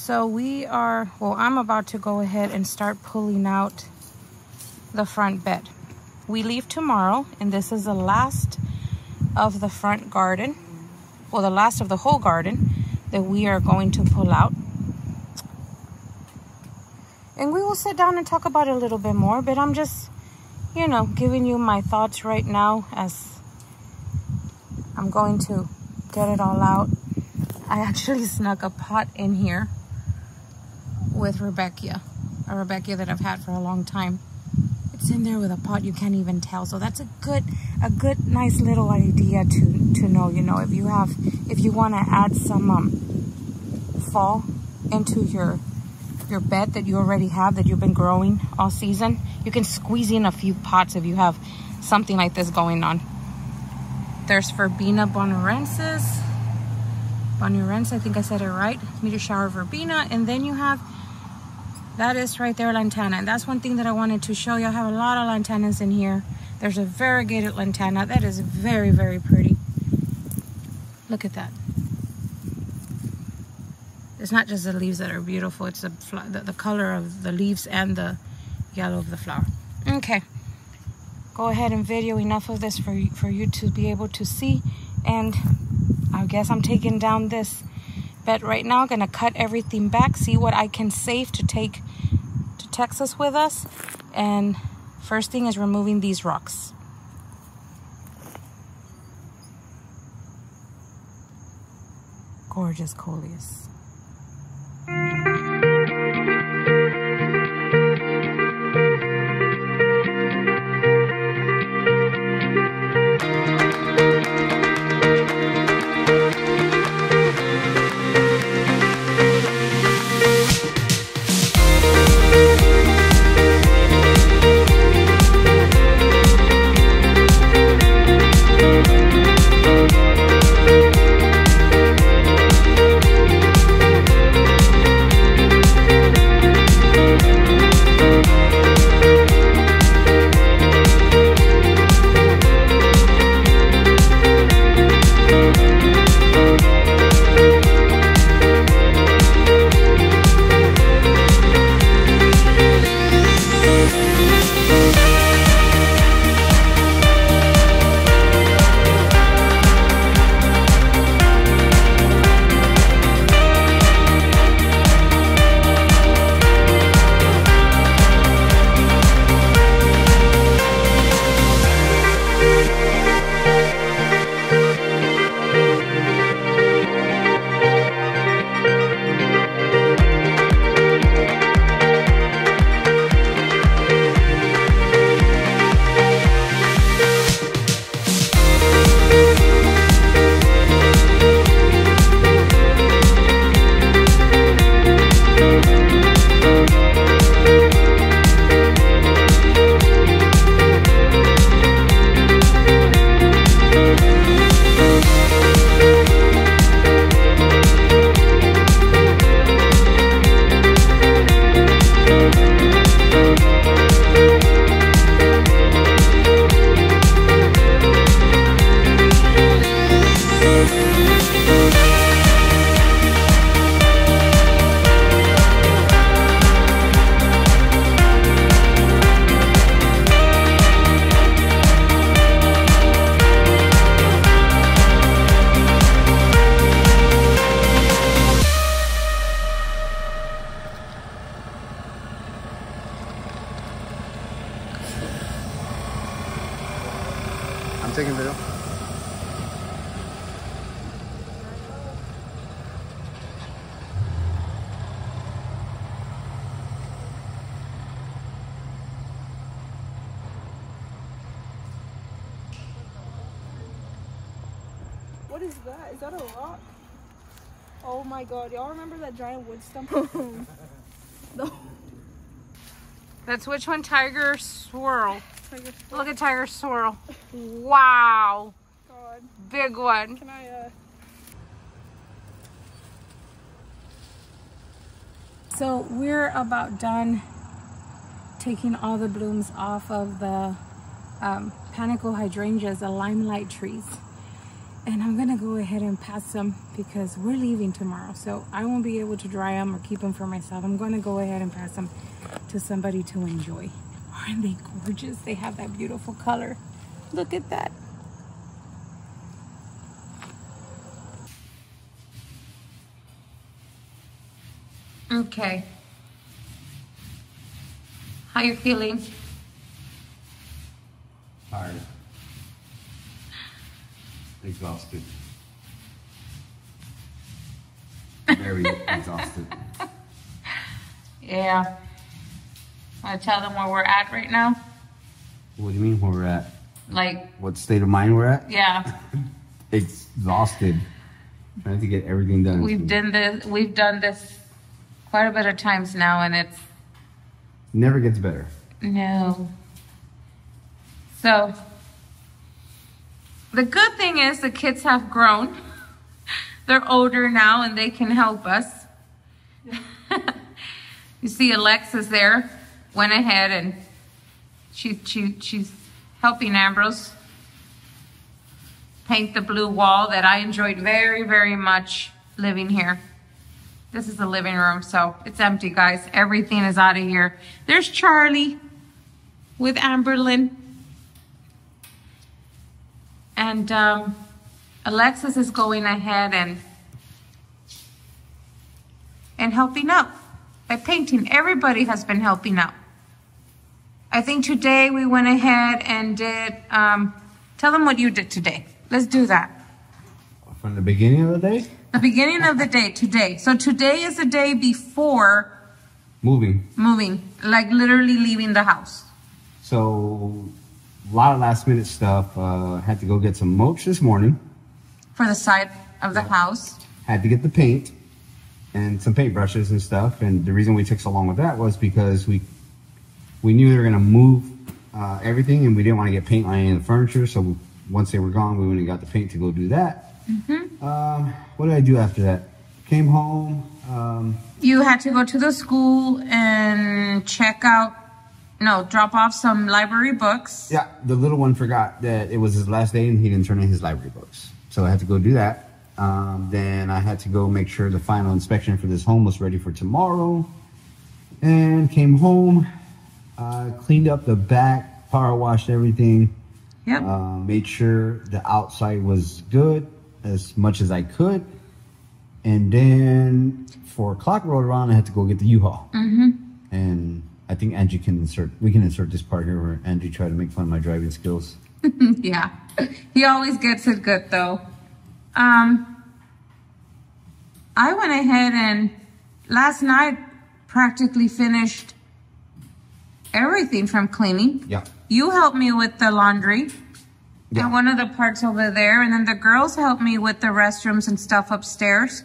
So I'm about to go ahead and start pulling out the front bed. We leave tomorrow, and this is the last of the front garden, well, the last of the whole garden that we are going to pull out. And we will sit down and talk about it a little bit more, but I'm just, you know, giving you my thoughts right now as I'm going to get it all out. I actually snuck a pot in here with Rebecca, a Rebecca that I've had for a long time. It's in there with a pot, you can't even tell. So that's a good nice little idea to know, you know, if you want to add some fall into your bed that you already have, that you've been growing all season, you can squeeze in a few pots if you have something like this going on. There's verbena bonarensis. Bonarensis, I think I said it right. Meteor shower verbena. And then you have, that is right there, lantana. And that's one thing that I wanted to show you. I have a lot of lantanas in here. There's a variegated lantana. That is very, very pretty. Look at that. It's not just the leaves that are beautiful. It's the color of the leaves and the yellow of the flower. Okay. Go ahead and video enough of this for you to be able to see. And I guess I'm taking down this bed right now. I'm going to cut everything back, see what I can save to take to Texas with us. And first thing is removing these rocks. Gorgeous coleus. I'm taking video. What is that? Is that a rock? Oh my god, y'all remember that giant wood stump? No. That's which one? Tiger swirl. Look at tiger swirl. Wow. God. Big one. Can I So we're about done taking all the blooms off of the panicle hydrangeas, the limelight trees. And I'm gonna go ahead and pass some because we're leaving tomorrow. So I won't be able to dry them or keep them for myself. I'm gonna go ahead and pass them to somebody to enjoy. Aren't they gorgeous? They have that beautiful color. Look at that. Okay. How you feeling? Tired. Exhausted. Very exhausted. Yeah. Want to tell them where we're at right now? What do you mean where we're at? Like, what state of mind we're at? Yeah. Exhausted. Trying to get everything done. We've done this quite a bit of times now, and it's never gets better. no. So the good thing is the kids have grown. They're older now and they can help us. You see Alexis there went ahead and she's helping Ambrose paint the blue wall that I enjoyed very, very much living here. This is the living room, so it's empty, guys. Everything is out of here. There's Charlie with Amberlyn. And Alexis is going ahead and helping out by painting. Everybody has been helping out. I think today we went ahead and did, tell them what you did today. Let's do that. From the beginning of the day? The beginning of the day, today. So today is the day before moving, like literally leaving the house. So a lot of last minute stuff. Had to go get some mulch this morning. For the side of the house. Had to get the paint and some paint brushes and stuff. And the reason we took so long with that was because we knew they were going to move everything, and we didn't want to get paint on any of the furniture. So once they were gone, we went and got the paint to go do that. What did I do after that? Came home. You had to go to the school and drop off some library books. Yeah, the little one forgot that it was his last day and he didn't turn in his library books. So I had to go do that. Then I had to go make sure the final inspection for this home was ready for tomorrow. And came home, cleaned up the back, power washed everything. Yep. Made sure the outside was good as much as I could. And then 4 o'clock rolled around, I had to go get the U-Haul. And I think Angie we can insert this part here where Angie tried to make fun of my driving skills. Yeah, he always gets it good though. I went ahead and last night practically finished everything from cleaning. Yeah. You helped me with the laundry. Yeah. And one of the parts over there. And then the girls helped me with the restrooms and stuff upstairs.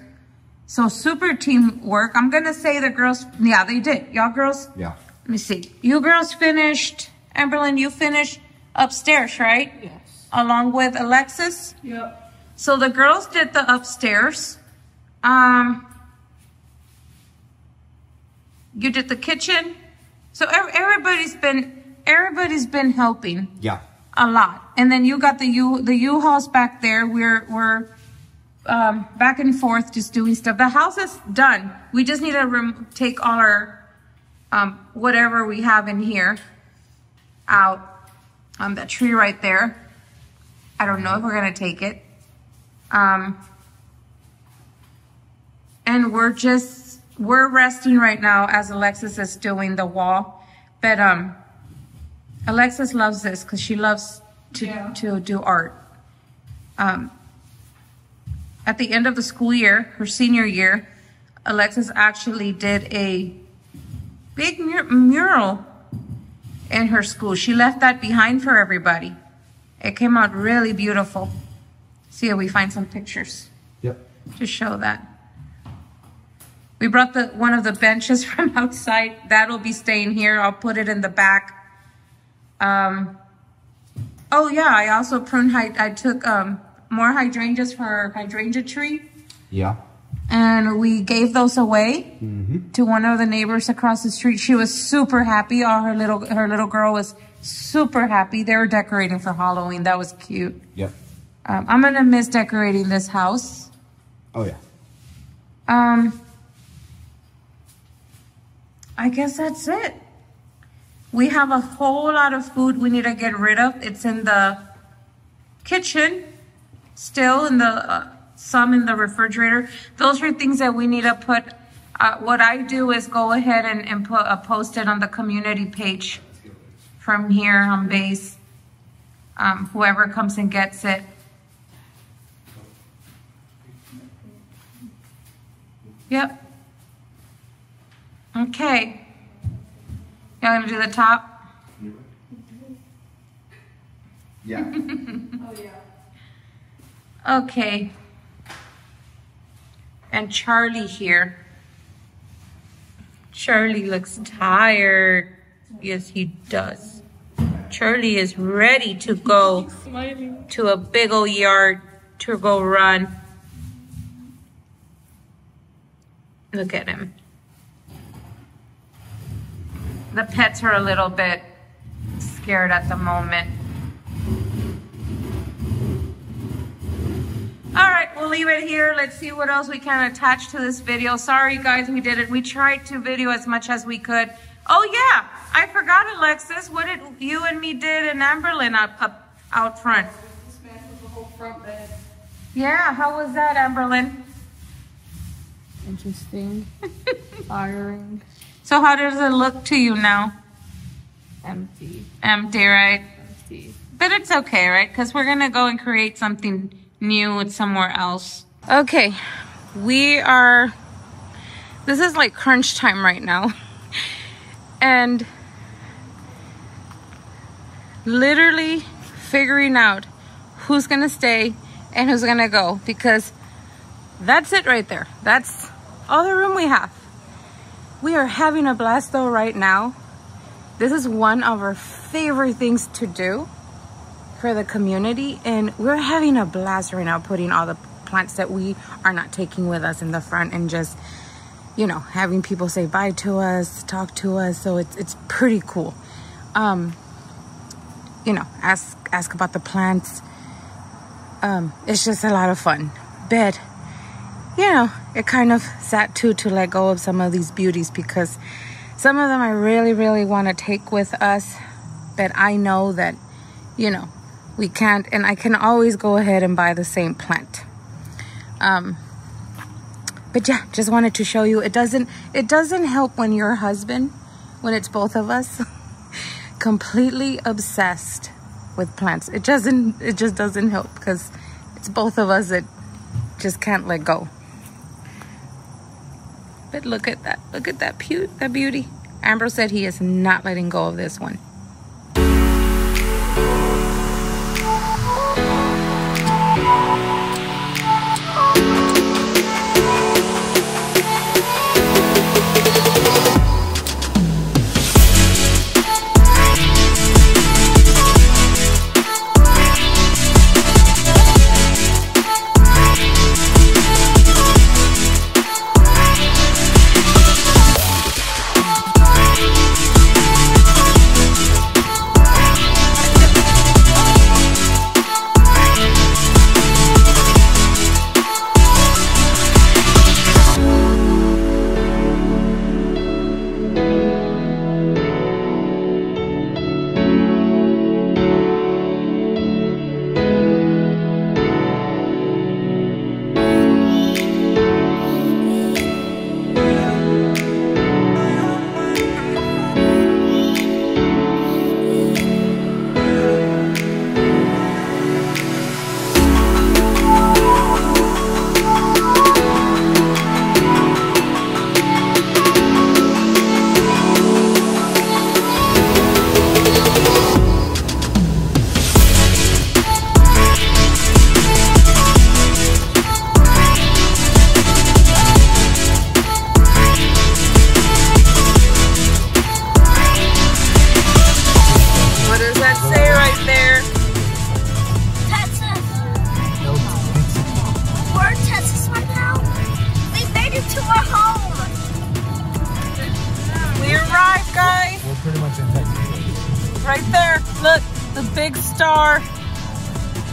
So super teamwork. I'm going to say the girls, yeah, they did. Y'all girls? Yeah. Let me see. You girls finished, Amberlyn, you finished upstairs, right? Yes. Along with Alexis? Yep. So the girls did the upstairs. You did the kitchen. So everybody's been helping. Yeah. A lot. And then you got the U-Hauls back there. We're back and forth just doing stuff. The house is done. We just need to take all our whatever we have in here out. That tree right there. I don't know if we're gonna take it. And we're resting right now as Alexis is doing the wall. But Alexis loves this because she loves to do art. At the end of the school year, her senior year, Alexis actually did a big mural in her school. She left that behind for everybody. It came out really beautiful. See if we find some pictures. Yep. To show that. We brought one of the benches from outside. That'll be staying here. I'll put it in the back. Oh yeah, I also pruned, I took more hydrangeas for our hydrangea tree. Yeah. And we gave those away to one of the neighbors across the street. She was super happy. Her little girl was super happy. They were decorating for Halloween. That was cute. Yep. I'm gonna miss decorating this house. Oh yeah. I guess that's it. We have a whole lot of food we need to get rid of. It's in the kitchen, still in the some in the refrigerator. Those are things that we need to put. What I do is go ahead and post it on the community page from here on base. Whoever comes and gets it. Yep. Okay. Y'all gonna do the top? Yeah. Oh yeah. Okay. And Charlie here. Charlie looks tired. Yes, he does. Charlie is ready to go to a big old yard to go run. Look at him. The pets are a little bit scared at the moment. All right, we'll leave it here. Let's see what else we can attach to this video. Sorry guys, we did it. We tried to video as much as we could. Oh yeah, I forgot, Alexis. What did you and me did in Amberlin up out front? Dismantled the whole front bed. Yeah, how was that, Amberlin? Interesting. Firing. So how does it look to you now? Empty. Empty, right? Empty. But it's okay, right? Because we're gonna go and create something new with somewhere else. Okay, this is like crunch time right now. And literally figuring out who's gonna stay and who's gonna go, because that's it right there. That's all the room we have. We are having a blast though right now. This is one of our favorite things to do for the community, and we're having a blast right now putting all the plants that we are not taking with us in the front, and just, you know, having people say bye to us, talk to us. So it's pretty cool. You know, ask about the plants. It's just a lot of fun. But you know, it kind of sad too to let go of some of these beauties, because some of them I really want to take with us, but I know that, you know, we can't, and I can always go ahead and buy the same plant. But yeah, just wanted to show you. It doesn't help when your husband, when it's both of us, completely obsessed with plants. It just doesn't help, because it's both of us that just can't let go. But look at that. Look at that beauty. Amber said he is not letting go of this one.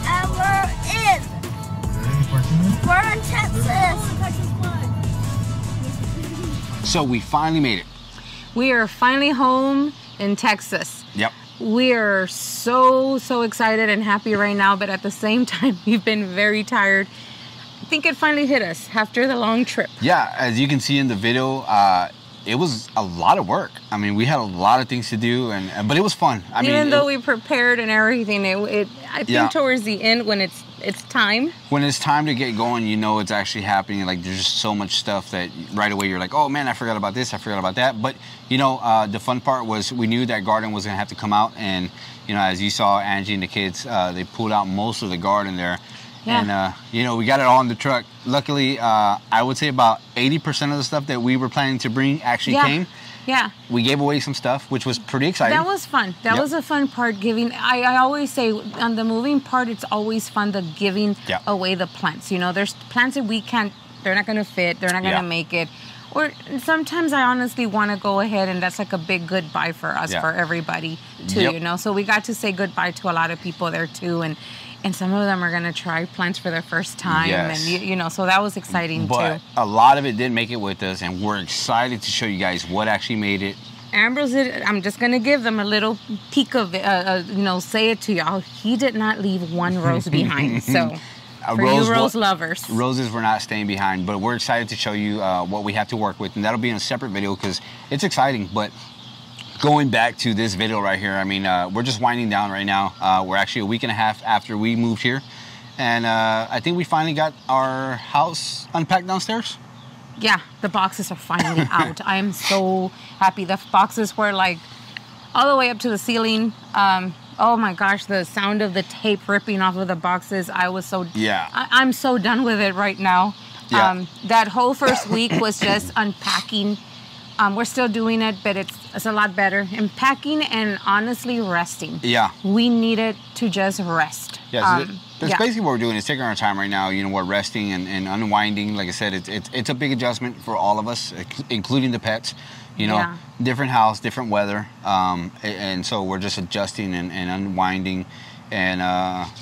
And we're in We're in Texas. So we finally made it. We are finally home in Texas. Yep. We are so excited and happy right now, but at the same time, we've been very tired. I think it finally hit us after the long trip. Yeah, as you can see in the video, it was a lot of work. I mean, we had a lot of things to do, but it was fun. Even though we prepared and everything, I think towards the end, when it's time. When it's time to get going, you know it's actually happening. Like, there's just so much stuff that right away you're like, oh man, I forgot about this, I forgot about that. But, you know, the fun part was we knew that garden was going to have to come out. And, you know, as you saw, Angie and the kids, they pulled out most of the garden there. Yeah. And, you know, we got it all in the truck. Luckily, I would say about 80% of the stuff that we were planning to bring actually came. Yeah. We gave away some stuff, which was pretty exciting. That was fun. That was a fun part, giving. I always say on the moving part, it's always fun, the giving away the plants. You know, there's plants that we can't, they're not going to fit, they're not going to make it. Or sometimes I honestly want to go ahead and that's like a big goodbye for us, for everybody too, you know. So we got to say goodbye to a lot of people there too. And some of them are going to try plants for their first time. Yes. And, you know, so that was exciting too. But a lot of it didn't make it with us, and we're excited to show you guys what actually made it. Ambrose, I'm just going to give them a little peek of it, you know, say it to y'all. He did not leave one rose behind. So, for you rose lovers. Roses were not staying behind, but we're excited to show you what we have to work with. And that'll be in a separate video because it's exciting. But going back to this video right here, I mean, we're just winding down right now. We're actually a week and a half after we moved here. And I think we finally got our house unpacked downstairs. Yeah, the boxes are finally out. I am so happy. The boxes were like all the way up to the ceiling. Oh my gosh, the sound of the tape ripping off of the boxes. I was so... Yeah. I'm so done with it right now. Yeah. That whole first week was just unpacking. We're still doing it, but it's a lot better. And packing and honestly resting. Yeah. We needed to just rest. Yeah, so that's basically what we're doing is taking our time right now. You know, we're resting and unwinding. Like I said, it's a big adjustment for all of us, including the pets. You know, different house, different weather. And so we're just adjusting and unwinding. And,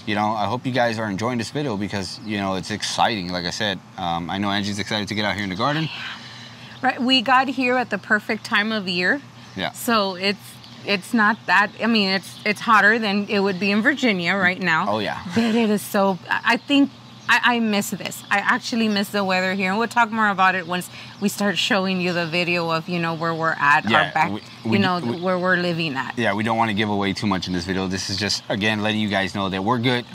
you know, I hope you guys are enjoying this video because, you know, it's exciting. Like I said, I know Angie's excited to get out here in the garden. Right, we got here at the perfect time of year. Yeah. So it's not that. I mean, it's hotter than it would be in Virginia right now. Oh yeah. But it is so. I think I miss this. I actually miss the weather here, and we'll talk more about it once we start showing you the video of where we're at, our back, where we're living at. Yeah, we don't want to give away too much in this video. This is just again letting you guys know that we're good.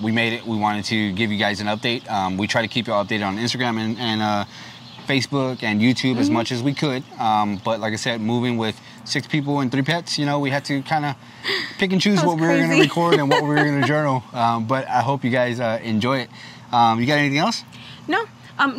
We made it. We wanted to give you guys an update. We try to keep you updated on Instagram and Facebook and YouTube as much as we could, but like I said, moving with 6 people and 3 pets, you know, we had to kind of pick and choose what we were going to record and what we were going to journal. But I hope you guys enjoy it. You got anything else? No.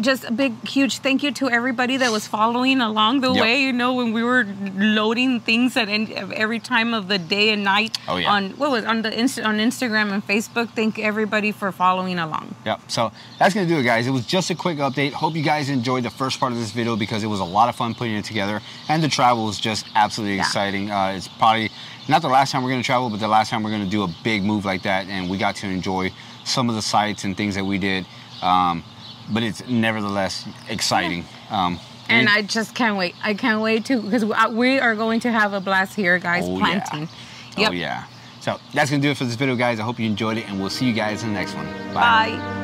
Just a big, huge thank you to everybody that was following along the way. You know, when we were loading things at every time of the day and night on Instagram and Facebook. Thank everybody for following along. Yep. So that's gonna do it, guys. It was just a quick update. Hope you guys enjoyed the first part of this video because it was a lot of fun putting it together, and the travel was just absolutely exciting. It's probably not the last time we're gonna travel, but the last time we're gonna do a big move like that, and we got to enjoy some of the sights and things that we did. But it's nevertheless exciting. And I just can't wait. I can't wait to, because we are going to have a blast here, guys, planting. Yeah. Oh, yeah. So that's going to do it for this video, guys. I hope you enjoyed it, and we'll see you guys in the next one. Bye.